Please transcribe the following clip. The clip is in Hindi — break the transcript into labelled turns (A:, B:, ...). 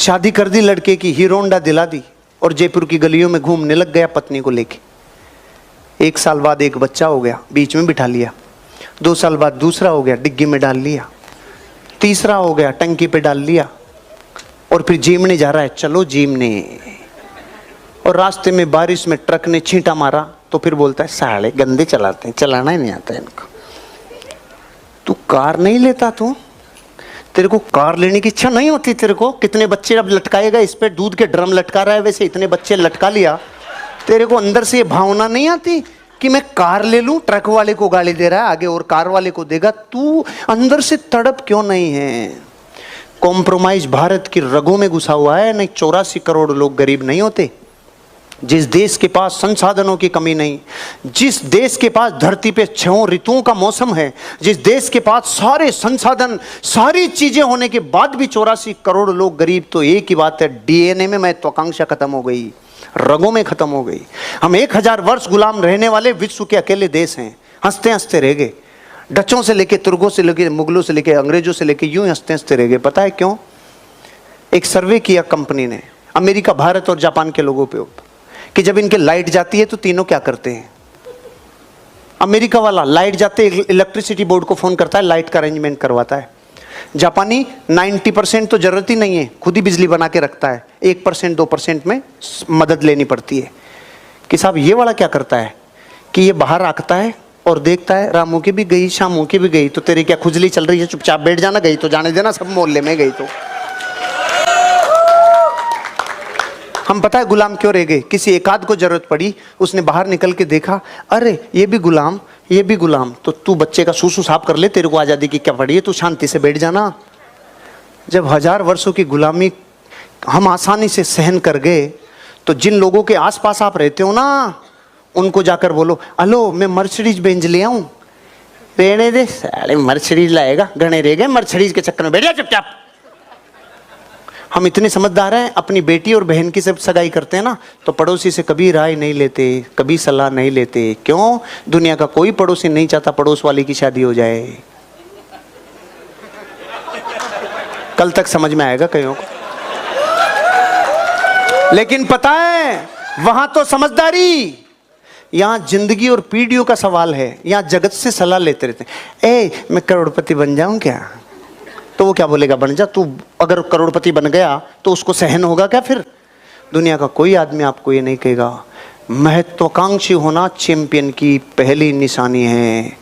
A: शादी कर दी लड़के की, हीरो होंडा दिला दी और जयपुर की गलियों में घूमने लग गया पत्नी को लेके। 1 साल बाद एक बच्चा हो गया, बीच में बिठा लिया। 2 साल बाद दूसरा हो गया, डिग्गी में डाल लिया। तीसरा हो गया, टंकी पे डाल लिया। और फिर जीमने जा रहा है, चलो जीमने। और रास्ते में बारिश में ट्रक ने छींटा मारा तो फिर बोलता है साले गंदे चलाते हैं, चलाना ही नहीं आता इनको। तू कार नहीं लेता? तू तेरे को कार लेने की इच्छा नहीं होती तेरे को? कितने बच्चे अब लटकाएगा, इस पे दूध के ड्रम लटका रहा है, वैसे इतने बच्चे लटका लिया। तेरे को अंदर से ये भावना नहीं आती कि मैं कार ले लूं? ट्रक वाले को गाली दे रहा है आगे और कार वाले को देगा, तू अंदर से तड़प क्यों नहीं है? कॉम्प्रोमाइज भारत की रगों में घुसा हुआ है। नहीं 84 करोड़ लोग गरीब नहीं होते? जिस देश के पास संसाधनों की कमी नहीं, जिस देश के पास धरती पे 6 ऋतुओं का मौसम है, जिस देश के पास सारे संसाधन सारी चीजें होने के बाद भी 84 करोड़ लोग गरीब, तो एक ही बात है, डीएनए में महत्वाकांक्षा खत्म हो गई, रगों में खत्म हो गई। हम 1000 वर्ष गुलाम रहने वाले विश्व के अकेले देश हैं। हंसते हंसते रह गए, डचों से लेके, तुर्कों से लेके, मुगलों से लेके, अंग्रेजों से लेके, यूं हंसते हंसते रह गए। पता है क्यों? एक सर्वे किया कंपनी ने अमेरिका, भारत और जापान के लोगों पे कि जब इनके लाइट जाती है तो तीनों क्या करते हैं। अमेरिका वाला लाइट जाते इलेक्ट्रिसिटी बोर्ड को फोन करता है, लाइट का अरेंजमेंट करवाता है। जापानी 90% तो जरूरत ही नहीं है, खुद ही बिजली बना के रखता है। 1% 2% में मदद लेनी पड़ती है। कि साहब ये वाला क्या करता है कि ये बाहर आकता है और देखता है रामू की भी गई, शामू की भी गई, तो तेरी क्या खुजली चल रही है, चुपचाप बैठ जाना, गई तो जाने देना, सब मोहल्ले में गई तो। हम पता है गुलाम क्यों रह गए? किसी एकाध को जरूरत पड़ी, उसने बाहर निकल के देखा, अरे ये भी गुलाम, ये भी गुलाम, तो तू बच्चे का सूसू साफ कर ले, तेरे को आजादी की क्या पड़ी है, तू शांति से बैठ जाना। जब 1000 वर्षों की गुलामी हम आसानी से सहन कर गए, तो जिन लोगों के आसपास आप रहते हो ना, उनको जाकर बोलो, हेलो मैं मर्सिडीज बेंज ले आऊं। रहने दे साले, मर्सिडीज लाएगा, गणे रह गए मर्सिडीज के चक्कर में, बैठ जा चुपचाप। हम इतने समझदार हैं, अपनी बेटी और बहन की सब सगाई करते हैं ना, तो पड़ोसी से कभी राय नहीं लेते, कभी सलाह नहीं लेते। क्यों? दुनिया का कोई पड़ोसी नहीं चाहता पड़ोस वाली की शादी हो जाए। कल तक समझ में आएगा कईयों को। लेकिन पता है वहां तो समझदारी, यहां जिंदगी और पीढ़ियों का सवाल है। यहां जगत से सलाह लेते रहते हैं, ए मैं करोड़पति बन जाऊं क्या? तो वो क्या बोलेगा, बन जा। तू अगर करोड़पति बन गया तो उसको सहन होगा क्या? फिर दुनिया का कोई आदमी आपको ये नहीं कहेगा। महत्वाकांक्षी होना चैंपियन की पहली निशानी है।